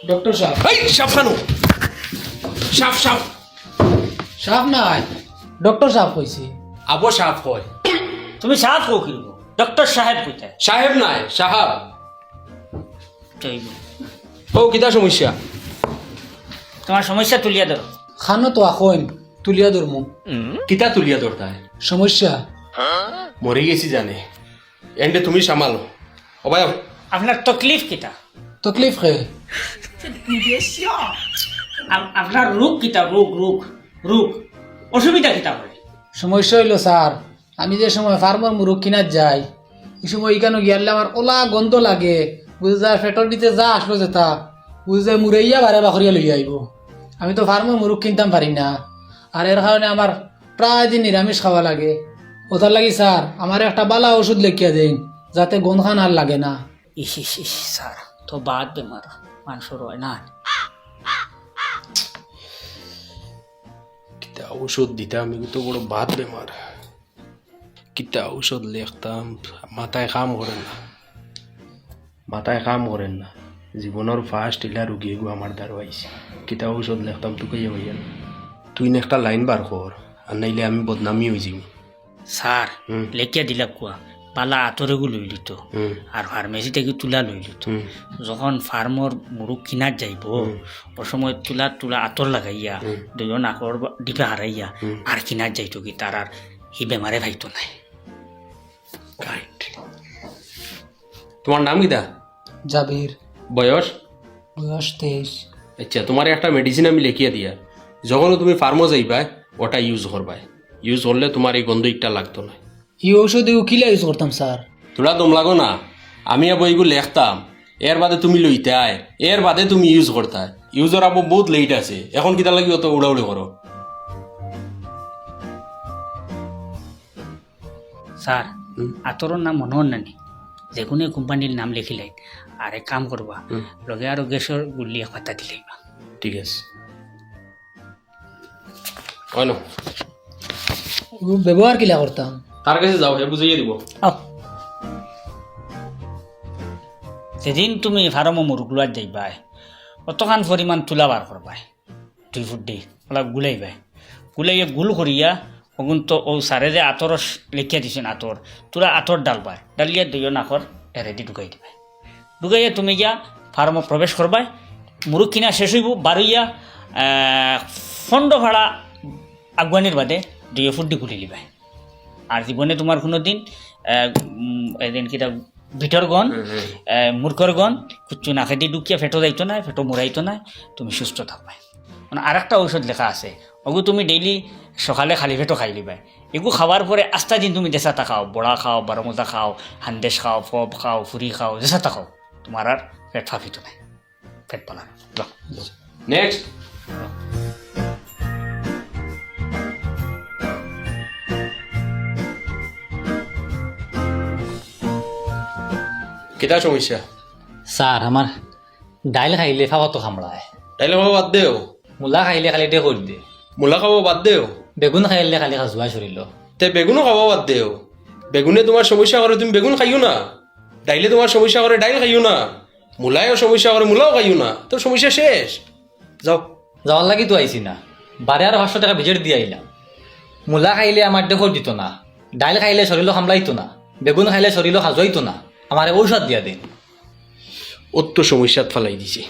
Doctor সাহেব। এই সাপ খানো, সাপ সাপ সাপ নাই, ডক্টর সাহেব কইছি। আবো সাপ হয়। তুমি সাহেব কো কিনবো, ডক্টর সাহেব কইতে সাহেব নাই সাহাব। চাইব। ও কিতা সমস্যা? তোমার সমস্যা তুলিয়া ধরো। খানো তো এখন তুলিয়া ধরমু। কিতা তুলিয়া ধরতায়? সমস্যা মরে গেছি জানে, এন্ডে তুমি সামালো। ও ভাই আপনার তকলিফ কিটা? তকলিফ খে আপনার রোগ কিটা? রোগ রোগ রোগ অসুবিধা কিটা বলে? সমস্যা হইল স্যার, আমি যে সময় ফার্মার মুরগ কিনার যাই, এই সময় এখানে গিয়ালে আমার ওলা গন্ধ লাগে। বুঝে যায় ফেটর দিতে যা আসলো যেতা বুঝে যায় মুরাইয়া বারে বাখরিয়া লইয়া আইব। আমি তো ফার্মার মুরগ কিনতাম পারি না, আর এর কারণে আমার প্রায় দিন নিরামিষ খাওয়া লাগে। ওটার লাগি স্যার আমার একটা বালা ওষুধ লেখিয়া দিন, যাতে গন্ধ খান আর লাগে না। ইস ইস ইস স্যার, তো বাদ বেমার মানুষের হয় না। কিতা ঔষধ দিতাম, আমি তো বড় বাদ বেমার। কিতা ঔষধ লেখতাম, মাথায় কাম করেন না, মাথায় কাম করেন না। জীবনের ফার্স্ট ইলা রুগী গো আমার দ্বারা আইছে। কিতা ঔষধ লেখতাম তোকে হইয়ান, তুই একটা লাইন বার কর, আর নাইলে আমি বদনামি হয়ে যাবি। স্যার লেখিয়া দিলা কুয়া পালা আতরেগু লই লিত আর ফার্মেসি থেকে তুলা লই লিত। যখন ফার্মর মুরুখ কিনার যাইব ও সময় তুলা তুলা আতর লাগাইয়া দুজন আকর ডিপে হারাইয়া আর কিনার যাইতো কি তার আর হি বেমারে ভাইতো নাই। রাইট। তোমার নাম কিতা? জাবির, বয়স? বয়স 23। আচ্ছা, তোমার একটা মেডিসিন আমি লিখিয়া দিয়া, যখন তুমি ফার্মো যাইবা ওটা ইউজ করবা। ইউজ করলে তোমার এই গন্ধ একটা লাগতো না। এই ঔষধ কিলা ইউজ করতাম স্যার? তোরা দম লাগো না, আমি আবার এইগুলো লেখতাম, এর বাদে তুমি লইতে আয়, এর বাদে তুমি ইউজ করতে। ইউজর আবার বহুত লেট আছে, এখন কিতা লাগি অত উড়াউড়ি করো। স্যার আতরের নাম মনে হন নানি, যে কোনো কোম্পানির নাম লিখিলাই আর এক কাম করবা লগে আরো গ্যাসের গুলি কথা দিলাইবা। ঠিক আছে, হয় না? ব্যবহার কিলা করতাম? তার কাছে যাও, হে বুঝিয়ে দিব। যেদিন তুমি ফার্ম মুরগুলার যাইবাই অতখান পরিমাণ তুলা বার করবাই, 2 ফুট দিয়ে অলপ গুলাইবাই, গুলাইয়া গুল করিয়া ওগুন তো ও সারে যে আতর লেখিয়া দিছেন আতর তুলা আতর ডালবাই, ডালিয়া দুইও নাকর এরেদি ঢুকাই দিবাই। ঢুকাইয়া তুমি গিয়া ফার্ম প্রবেশ করবাই, মুরগ কিনা শেষ হইব বারইয়া ফন্ড ভাড়া আগুয়ানির বাদে 2 ফুট দিয়ে গুলি লিবাই। আর জীবনে তোমার কোনো দিন এদিন কিটা ভিতর গন মূর্খর গন কুচ্ছু নাকে দিয়ে ঢুকিয়া ফেটো যাইতো না, ফেটো মুড়াইতো না, তুমি সুস্থ থাকবাই। মানে আর একটা ঔষধ লেখা আছে, ওগু তুমি ডেইলি সকালে খালি ফেটো খাই লিবাই। এগু খাওয়ার পরে আস্তা দিন তুমি যেসাতা খাও, বড়া খাও, বারোমজা খাও, হান্দেশ খাও, ফব খাও, ফুরি খাও, যেসাতা খাও, তোমার আর পেট ফাঁপিতো নাই, পেট পালানো। নেক্সট। কিতা সমস্যা? স্যার আমার ডাইল খাইলে খাওয়া তো খামড়ায়, তাইলে খাবো বাদ দেও, মূলা খাইলে খালি ডে করে দে, মূলা খাবো বাদ দেও, বেগুন খাইলে খালি খাজুয়া শরীর। তে বেগুনও খাবো বাদ দেও। বেগুনে তোমার সমস্যা করে তুমি বেগুন খাইও না, ডাইলে তোমার সমস্যা করে ডাইল খাইও না, মূলায়ও সমস্যা করে মূলাও খাইও না, তোর সমস্যা শেষ। যাও। যাওয়ার লাগি তো আইসি না, বারে আর 500 টাকা ভিজিট দিয়ে আইলাম। মূলা খাইলে আমার দেখো দিত না, ডাইল খাইলে শরীর সামলাইতো না, বেগুন খাইলে শরীর সাজুয়াইতো না, আমার ঔষধ দিয়া দিন। অত সমস্যাত ফেলাই দিছে।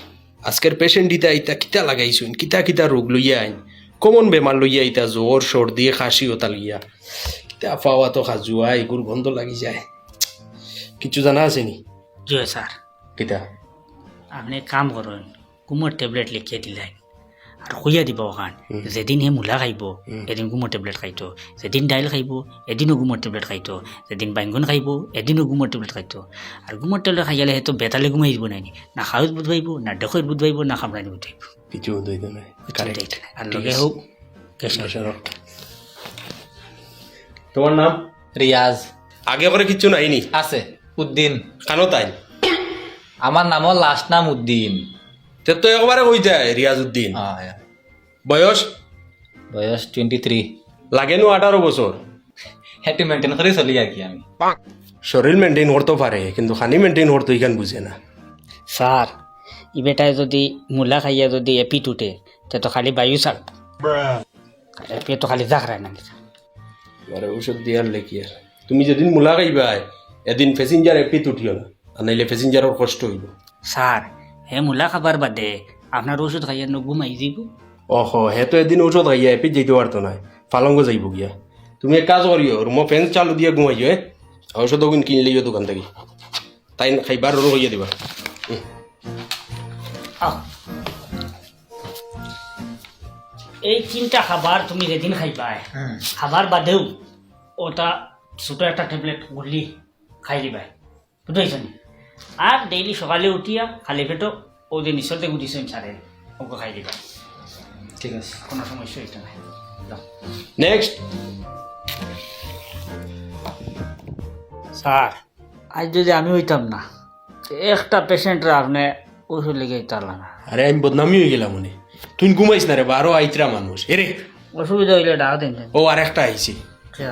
আজকের পেশেন্ট ইতা ইতা কিতা লাগাইছুন, কিতা কিতা রোগ লইয়া আইন, কমন বেমার লইয়া ইতা জ্বর সর্দি খাসি ওটা লইয়া কিতা পাওয়া তো খাজুয়া এগুর গন্ধ লাগি যায়। কিছু জানা আছে নি? জয় স্যার, কিতা? আপনি কাম করেন কুমোর ট্যাবলেট লিখিয়ে দিলেন আর খুঁয়া দিব ওখান, যেদিন হে মূলা খাইব এদিন গুমর ট্যাবলেট খাইতো, যেদিন ডাইল খাইব এদিনও গুমর ট্যাবলেট খাইতো, যেদিন বাইঙ্গন খাইব এদিনও গুমর ট্যাবলেট খাইতো। আর গুমর ট্যাবলেট খাইলে হয়তো বেতালে ঘুমাই দিব নাইনি, না খাওয়াত বুধবাইব, না ডেকত বুধবাইব, না খামড়ানি বুধবাইব, কিছু দইতে নাই। আর লগে হোক গ্যাসের। তোমার নাম? রিয়াজ। আগে করে কিচ্ছু নাইনি? আছে উদ্দিন। কানো তাই? আমার নামও লাস্ট নাম উদ্দিন। তে তো একবারে কইতে রিয়াজউদ্দিন। বয়স? বয়স 23। লাগেনো 18 বছর। হেঁটে মেনটেন করে চলি আর কি আমি। শরীর মেনটেন করতে পারে কিন্তু খানি মেনটেন করতে ইখান বুঝে না। স্যার ই বেটায় যদি মূলা খাইয়া যদি এপি টুটে তে তো খালি বায়ু ছাড়ব এপি তো খালি জাখরায় না আরে ঔষধ দিয়ার লেকি আর তুমি যেদিন মূলা খাইবাই এদিন প্যাসেঞ্জার এপি তুটিও না আর নাইলে প্যাসেঞ্জারের কষ্ট হইব স্যার হে মূলা খাবার বাদে আপনার ওষুধ খাইয়া ঘুমাই যাব অহ হে তো এদিন ঔষধ খাইয়া এপি যাইতে পারতো না ফালঙ্গ যাইব গিয়া তুমি এক কাজ করিও রুমো ফ্যান চালু দিয়ে ঘুমাইও ঔষধ কিনে লইও দোকান থেকে তাই খাইবার রোগ হইয়া দিবা এই তিনটা খাবার তুমি যেদিন খাইবাই খাবার বাদেও ওটা ছোট একটা ট্যাবলেট গুলি খাই দিবাই বুঝাইছেন আর ডেইলি সকালে উঠিয়া খালি পেটো ও যে নিচতে গুটিছেন সারে ওকে খাই দিবা ঠিক আছে কোনো সমস্যা হইতে নাই যাও। নেক্সট স্যার আজ যদি আমি হইতাম না একটা পেশেন্টরা আপনি ওষুধ লেগে তারলাম না আরে আমি বদনামি হয়ে গেলাম মনে তুই ঘুমাইস না রে বারো আইতরা মানুষ এরে অসুবিধা হইলে ডাক দেন ও আর একটা আইছি আচ্ছা